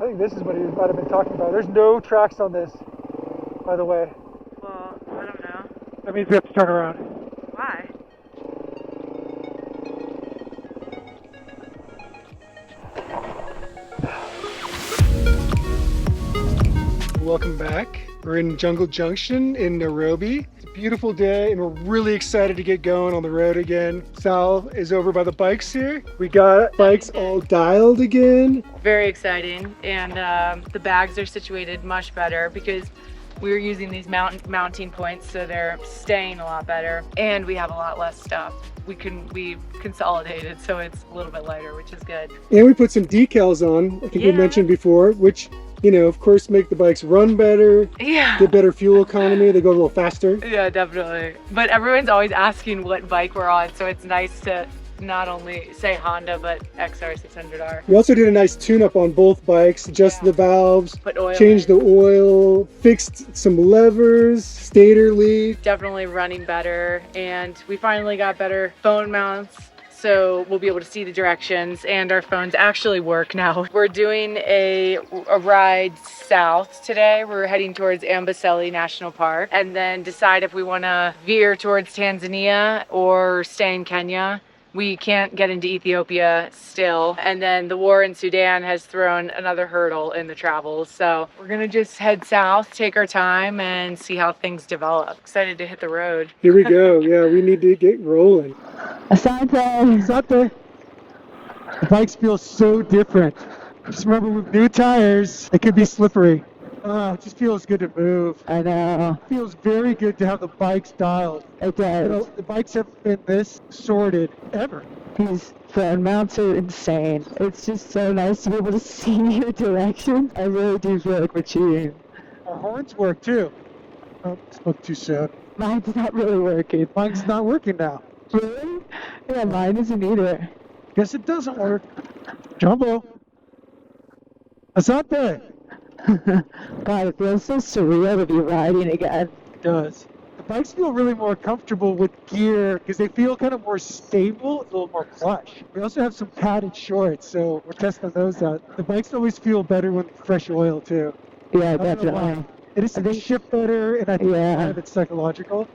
I think this is what he might have been talking about. There's no tracks on this, by the way. Well, I don't know. That means we have to turn around. Why? Welcome back. We're in Jungle Junction in Nairobi. It's a beautiful day and we're really excited to get going on the road again. Sal is over by the bikes here. We got bikes all dialed again. Very exciting, and the bags are situated much better because we were using these mounting points, so they're staying a lot better, and we have a lot less stuff. We consolidated, so it's a little bit lighter, which is good. And we put some decals on, I think we mentioned before, which, you know, of course, make the bikes run better, get better fuel economy, they go a little faster. Yeah, definitely. But everyone's always asking what bike we're on, so it's nice to not only say Honda, but XR600R. We also did a nice tune-up on both bikes, adjusted the valves, put oil changed in. the oil, fixed some levers, stator lead. Definitely running better, and we finally got better phone mounts, so we'll be able to see the directions, and our phones actually work now. We're doing a ride south today. We're heading towards Amboseli National Park, and then decide if we want to veer towards Tanzania or stay in Kenya. We can't get into Ethiopia still, and then the war in Sudan has thrown another hurdle in the travels, so we're gonna just head south, take our time, and see how things develop. Excited to hit the road. Here we go. Yeah, we need to get rolling. Asante. Asante. The bikes feel so different. Just remember, with new tires, it could be slippery. It just feels good to move. I know. It feels very good to have the bikes dialed. It does. You know, the bikes haven't been this sorted ever. These phone mounts are insane. It's just so nice to be able to see your direction. I really do feel like we're cheating. Our horns work too. Oh, spoke too soon. Mine's not really working. Mine's not working now. Really? Yeah, mine isn't either. Guess it doesn't work. Jumbo. Asante. God, it feels so surreal to be riding again. It does. The bikes feel really more comfortable with gear because they feel kind of more stable, a little more plush. We also have some padded shorts, so we're testing those out. The bikes always feel better with fresh oil too. Yeah, definitely. It is to shift better, and I think part of it's psychological.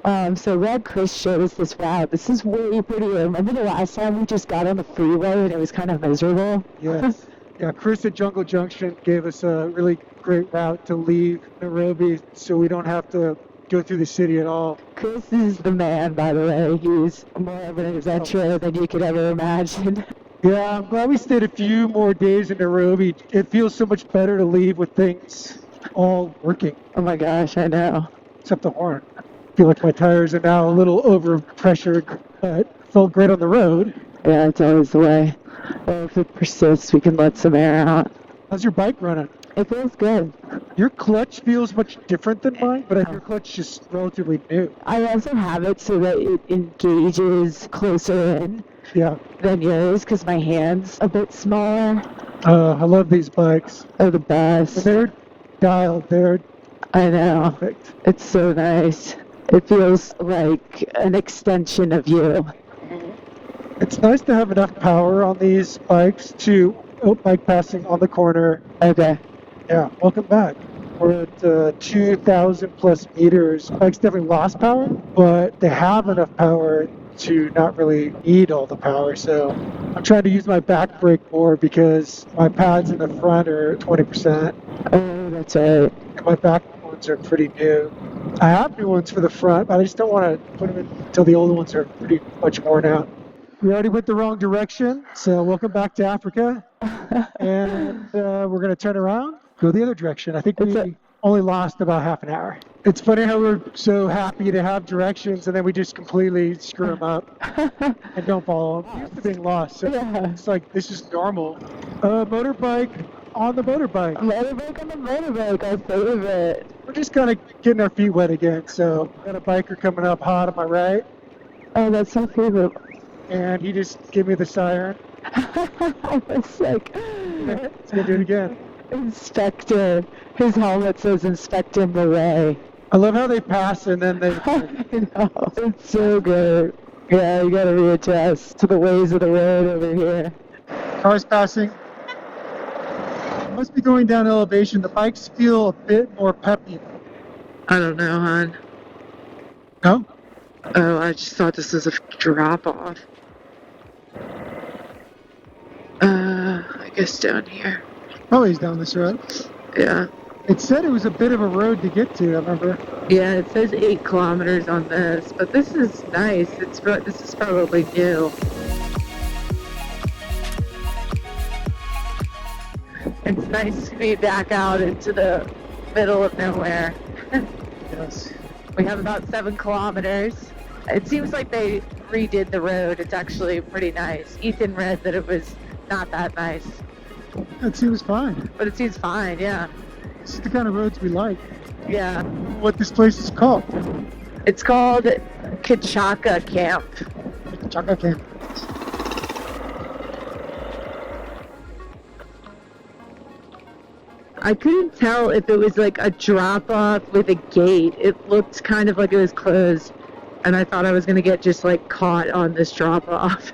So Red Chris showed us this route. This is way prettier. Remember the last time we just got on the freeway and it was kind of miserable? Yes. Yeah, Chris at Jungle Junction gave us a really great route to leave Nairobi so we don't have to go through the city at all. Chris is the man, by the way. He's more of an adventurer than you could ever imagine. Yeah, I'm glad we stayed a few more days in Nairobi. It feels so much better to leave with things all working. Oh my gosh, I know. Except the horn. I feel like my tires are now a little overpressured, but felt great on the road. Yeah, it's always the way. Well, if it persists, we can let some air out. How's your bike running? It feels good. Your clutch feels much different than mine, but your clutch is just relatively new. I also have it so that it engages closer in than yours because my hand's a bit smaller. I love these bikes. They're the best. When they're dialed, I know. Perfect. It's so nice. It feels like an extension of you. It's nice to have enough power on these bikes to bike passing on the corner. Okay. Yeah, welcome back. We're at 2,000 plus meters. Bikes definitely lost power, but they have enough power to not really need all the power. So I'm trying to use my back brake more because my pads in the front are 20%. Oh, that's right. And my back ones are pretty new. I have new ones for the front, but I just don't want to put them in until the old ones are pretty much worn out. We already went the wrong direction, so welcome back to Africa. And we're going to turn around, go the other direction. I think we only lost about half an hour. It's funny how we're so happy to have directions, and then we just completely screw them up and don't follow them. Used to being lost, so it's like this is normal. Motorbike on the motorbike. Motorbike on the motorbike, our favorite. We're just kind of getting our feet wet again. So got a biker coming up hot on my right. Oh, that's so favorite. And he just gave me the siren. I was like, Let's go do it again. Inspector. His helmet says Inspector Murray. I love how they pass and then they... I know. It's so good. Yeah, you gotta readjust to the ways of the road over here. Cars passing. Must be going down elevation. The bikes feel a bit more peppy. I don't know, hon. No? Oh, I just thought this was a drop off. I guess down here. Oh, he's down this road. Yeah. It said it was a bit of a road to get to, I remember. Yeah, it says 8 kilometers on this, but this is nice. This is probably new. It's nice to be back out into the middle of nowhere. Yes. We have about 7 kilometers. It seems like they redid the road. It's actually pretty nice. Ethan read that it was not that nice. It seems fine. But it seems fine, yeah. This is the kind of roads we like. Yeah. What this place is called? It's called Kichaka Camp. Kichaka Camp. I couldn't tell if it was like a drop off with a gate. It looked kind of like it was closed, and I thought I was gonna get just like caught on this drop off.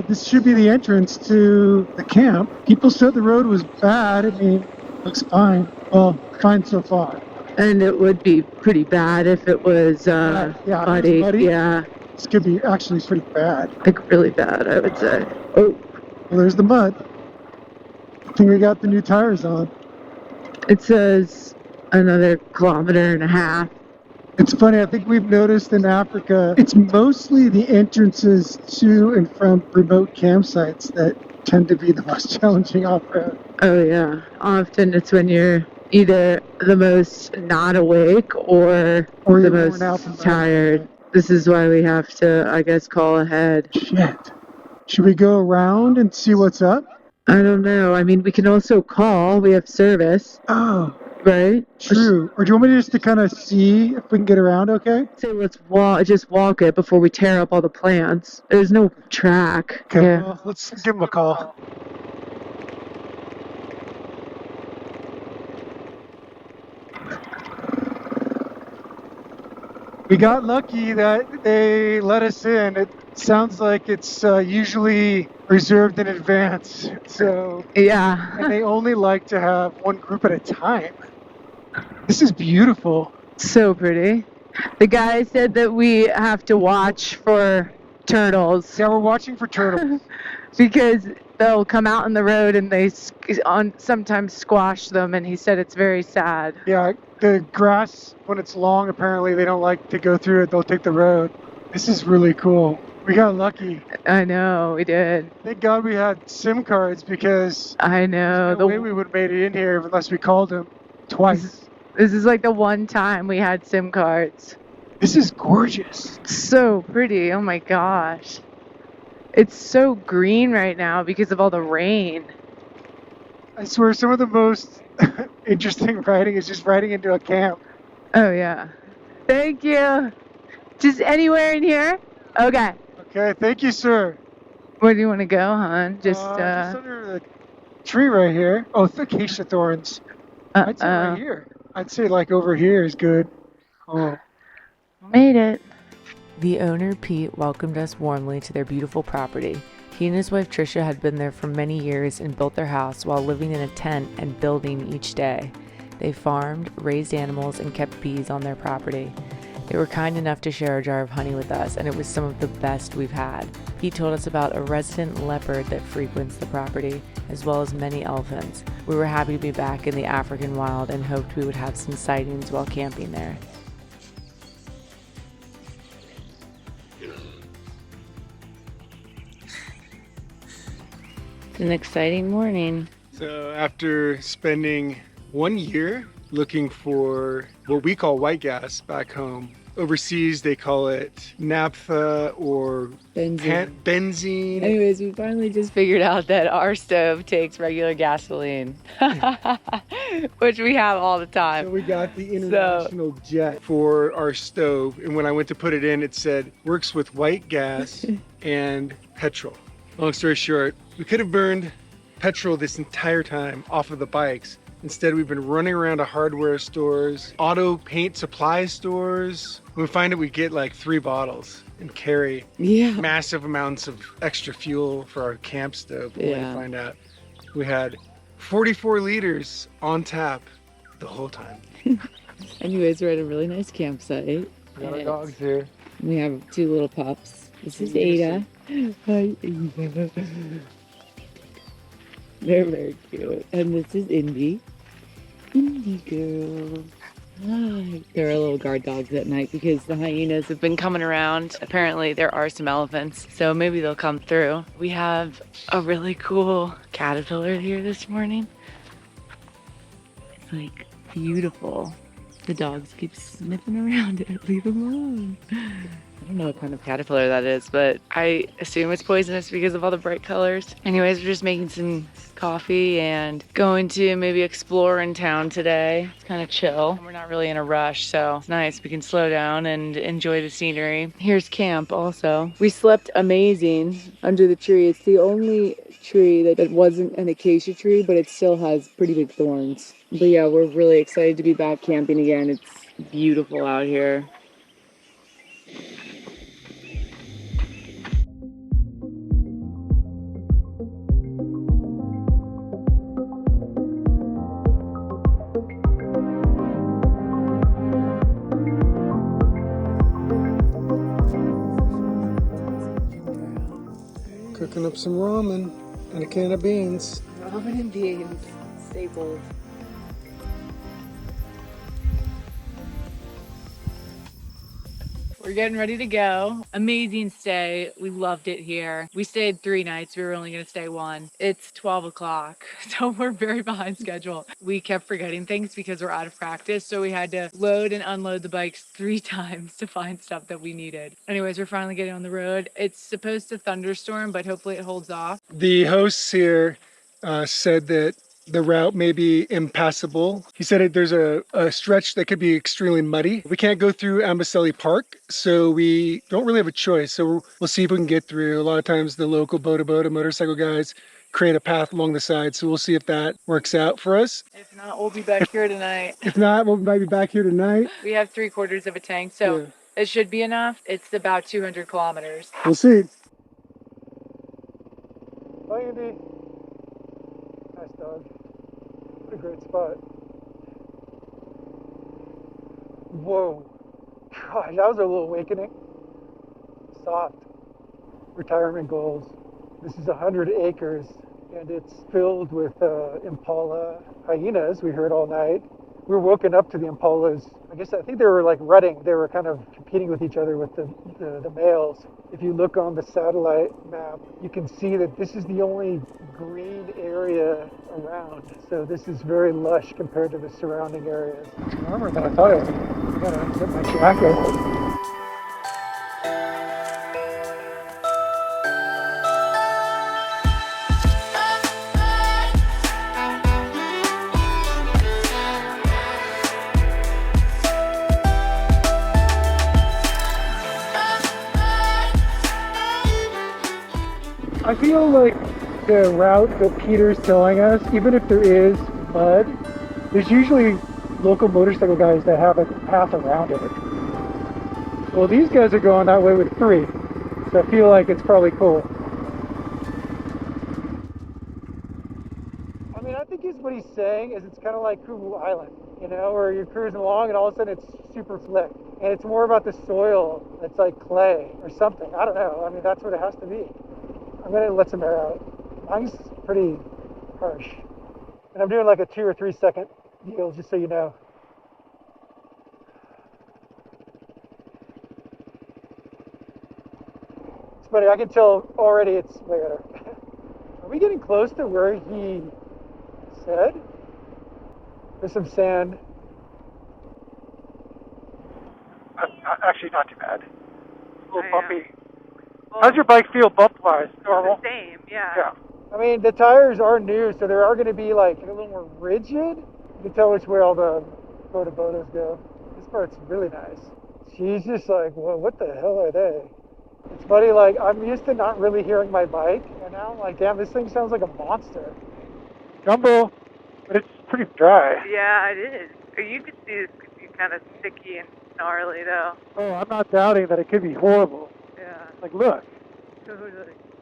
This should be the entrance to the camp. People said the road was bad. I mean, looks fine. Well, fine so far. And it would be pretty bad if it was muddy. Yeah, this could be actually pretty bad. like really bad, I would say. Oh, well, there's the mud. I think we got the new tires on. it says another 1.5 kilometers. It's funny, I think we've noticed in Africa, it's mostly the entrances to and from remote campsites that tend to be the most challenging off-road. Oh yeah, often it's when you're either the most not awake or the most tired. This is why we have to, I guess, call ahead. Shit. Should we go around and see what's up? I don't know. I mean, we can also call. We have service. Oh. Right? True. Or do you want me just to kind of see if we can get around okay? Say let's just walk it before we tear up all the plants. There's no track. Okay, Yeah. well, let's give him a call. We got lucky that they let us in. It sounds like it's usually reserved in advance. So Yeah. and they only like to have one group at a time. This is beautiful. So pretty. The guy said that we have to watch for turtles. Yeah, we're watching for turtles. Because they'll come out on the road and they sometimes squash them, and he said it's very sad. Yeah, the grass, when it's long, apparently they don't like to go through it. They'll take the road. This is really cool. We got lucky. I know, we did. Thank God we had SIM cards because I know. there's no way we would have made it in here unless we called them twice. This is like the one time we had SIM cards. This is gorgeous. So pretty. Oh my gosh. It's so green right now because of all the rain. I swear some of the most interesting riding is just riding into a camp. Oh yeah. Thank you. Just anywhere in here? Okay. Okay, thank you, sir. Where do you want to go, hon? Just under the tree right here. Oh, it's acacia thorns. I'd say right here. I'd say like over here is good. Oh. Made it. The owner, Pete, welcomed us warmly to their beautiful property. He and his wife, Tricia, had been there for many years and built their house while living in a tent and building each day. They farmed, raised animals, and kept bees on their property. They were kind enough to share a jar of honey with us, and it was some of the best we've had. Pete told us about a resident leopard that frequents the property, as well as many elephants. We were happy to be back in the African wild and hoped we would have some sightings while camping there. It's an exciting morning. So after spending 1 year looking for what we call white gas back home, overseas they call it naphtha or benzene. Anyways, we finally just figured out that our stove takes regular gasoline, which we have all the time. So we got the international jet for our stove, and when I went to put it in, it said works with white gas and petrol. Long story short, we could have burned petrol this entire time off of the bikes. Instead, we've been running around to hardware stores, auto paint supply stores. When we find it, we get like 3 bottles and carry massive amounts of extra fuel for our camp stove. When we find out we had 44 liters on tap the whole time. Anyways, we're at a really nice campsite. We got our dogs here. We have two little pups. This is Ada. Hi, Ada. They're very cute. And this is Indy. Indy girl. Hi. There are little guard dogs at night because the hyenas have been coming around. Apparently there are some elephants, so maybe they'll come through. We have a really cool caterpillar here this morning. It's like beautiful. The dogs keep sniffing around it. Leave them alone. I don't know what kind of caterpillar that is, but I assume it's poisonous because of all the bright colors. Anyways, we're just making some coffee and going to maybe explore in town today. It's kind of chill. We're not really in a rush, so it's nice. We can slow down and enjoy the scenery. Here's camp also. We slept amazing under the tree. It's the only tree that wasn't an acacia tree, but it still has pretty big thorns. But yeah, we're really excited to be back camping again. It's beautiful out here. Cooking up some ramen and a can of beans. Ramen and beans, staples. We're getting ready to go. Amazing stay. We loved it here. We stayed 3 nights. We were only going to stay 1. It's 12 o'clock, so we're very behind schedule. We kept forgetting things because we're out of practice, so we had to load and unload the bikes 3 times to find stuff that we needed. Anyways, we're finally getting on the road. It's supposed to thunderstorm, but hopefully it holds off. The hosts here said that the route may be impassable. He said there's a stretch that could be extremely muddy. We can't go through Amboseli Park, so we don't really have a choice. So we'll see if we can get through. A lot of times the local boda motorcycle guys create a path along the side, so we'll see if that works out for us. If not, we'll be back here tonight. If not, we might be back here tonight. We have 3/4 of a tank, so it should be enough. It's about 200 kilometers. We'll see. Bye, Andy. Nice dog. What a great spot. Whoa. Gosh, that was a little awakening. Soft. Retirement goals. This is 100 acres and it's filled with impala hyenas we heard all night. We were woken up to the impalas. I think they were like rutting. They were kind of competing with each other with the males. If you look on the satellite map, you can see that this is the only green area around. So this is very lush compared to the surrounding areas. It's warmer than I thought it would be. I gotta get my jacket. I feel like the route that Peter's telling us, even if there is mud, there's usually local motorcycle guys that have a path around it. Well, these guys are going that way with 3, so I feel like it's probably cool. I mean, I think what he's saying is it's kind of like Kumu Island, you know, where you're cruising along and all of a sudden it's super slick. And it's more about the soil that's like clay or something. I don't know. I mean, that's what it has to be. I'm gonna let some air out. Mine's pretty harsh. And I'm doing like a 2 or 3 second deal, just so you know. It's funny, I can tell already it's way better. Are we getting close to where he said? There's some sand. Actually, not too bad. A little bumpy. How's your bike feel bump-wise? Normal? The same, yeah. I mean, the tires are new, so they are going to be like a little more rigid. You can tell which way all the bodas go. This part's really nice. She's just like, well, what the hell are they? It's funny, like, I'm used to not really hearing my bike, and now I'm like, damn, this thing sounds like a monster. Jumbo, but it's pretty dry. Yeah, it is. You could see this could be kind of sticky and gnarly, though. Oh, I'm not doubting that it could be horrible. Yeah. Like, look. Totally.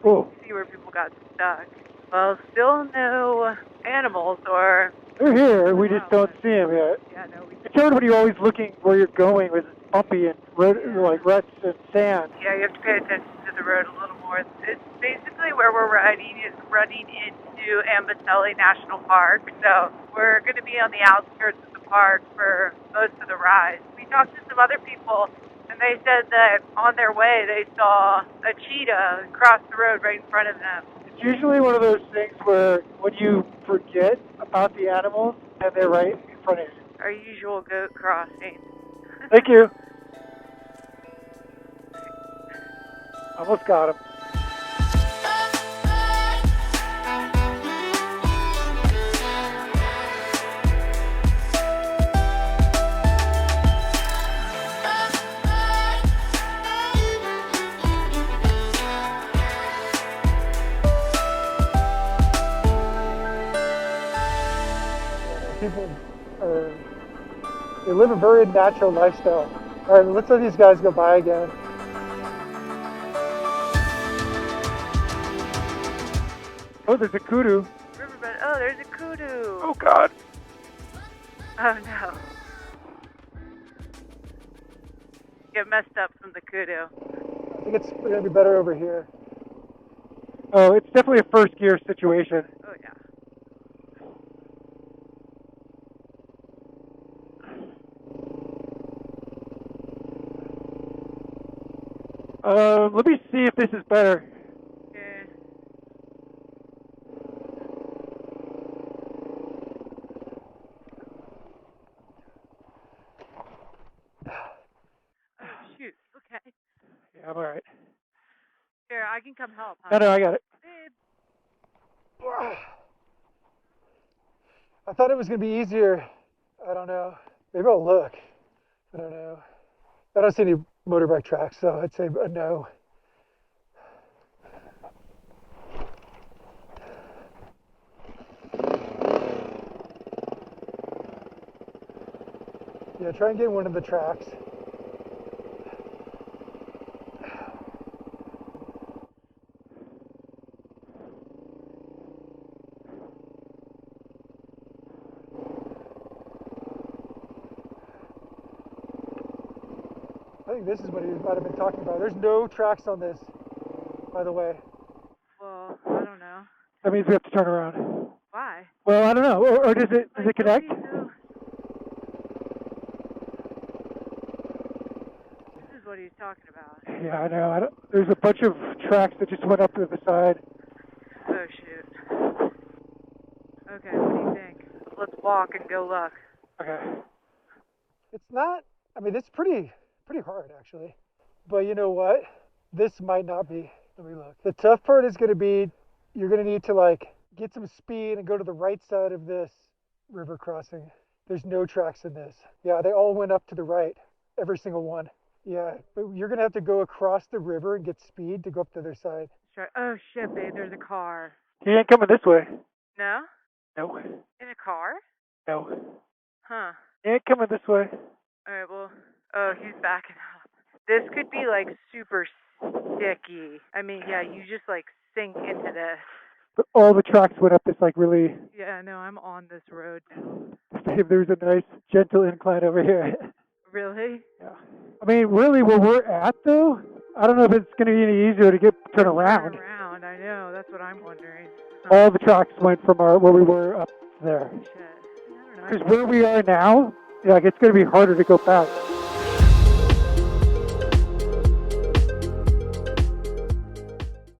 Oh. See where people got stuck. Well, still no animals or... They're here, we just don't see them yet. Yeah, no, we... It's hard when you're always looking where you're going with bumpy and like ruts and sand. Yeah, you have to pay attention to the road a little more. It's basically where we're riding is running into Amboseli National Park. So we're going to be on the outskirts of the park for most of the ride. We talked to some other people, and they said that on their way they saw a cheetah cross the road right in front of them. It's usually one of those things where when you forget about the animals and they're right in front of you. Our usual goat crossing. Thank you. Almost got him. People they live a very natural lifestyle. All right, let's let these guys go by again. Oh, there's a kudu. Riverbed. Oh, there's a kudu. Oh, God. Oh, no. Get messed up from the kudu. I think it's going to be better over here. Oh, it's definitely a first gear situation. Oh, yeah. Let me see if this is better. Okay. Oh, shoot. Okay. Yeah, I'm all right. Here, I can come help, huh? No, I got it. Babe. I thought it was going to be easier. I don't know. Maybe I'll look. I don't know. I don't see any motorbike tracks, so I'd say a no. Yeah, try and get one of the tracks. I think this is what he might have been talking about. There's no tracks on this, by the way. Well, I don't know. That means we have to turn around. Why? Well, I don't know. Or does it connect? This is what he's talking about. Yeah, I know. There's a bunch of tracks that just went up to the side. Oh, shoot. Okay, what do you think? Let's walk and go look. Okay. It's not, I mean, it's pretty hard, actually. But you know what? This might not be. Let me look. The tough part is going to be, you're going to need to, like, get some speed and go to the right side of this river crossing. There's no tracks in this. Yeah, they all went up to the right. Every single one. Yeah, but you're going to have to go across the river and get speed to go up to their side. Oh, shit, babe, there's a car. He ain't coming this way. No? No. In a car? No. Huh. He ain't coming this way. Alright, well, oh, he's backing up. This could be, like, super sticky. I mean, yeah, you just, like, sink into this. But all the tracks went up this, like, really... Yeah, no, I'm on this road now. Dave, there's a nice, gentle incline over here. Really? Yeah. I mean, really, where we're at, though, I don't know if it's going to be any easier to turn around. Turn around, I know. That's what I'm wondering. All the tracks went from where we were up there. Shit. I don't know. Because where we are now, like, it's going to be harder to go back.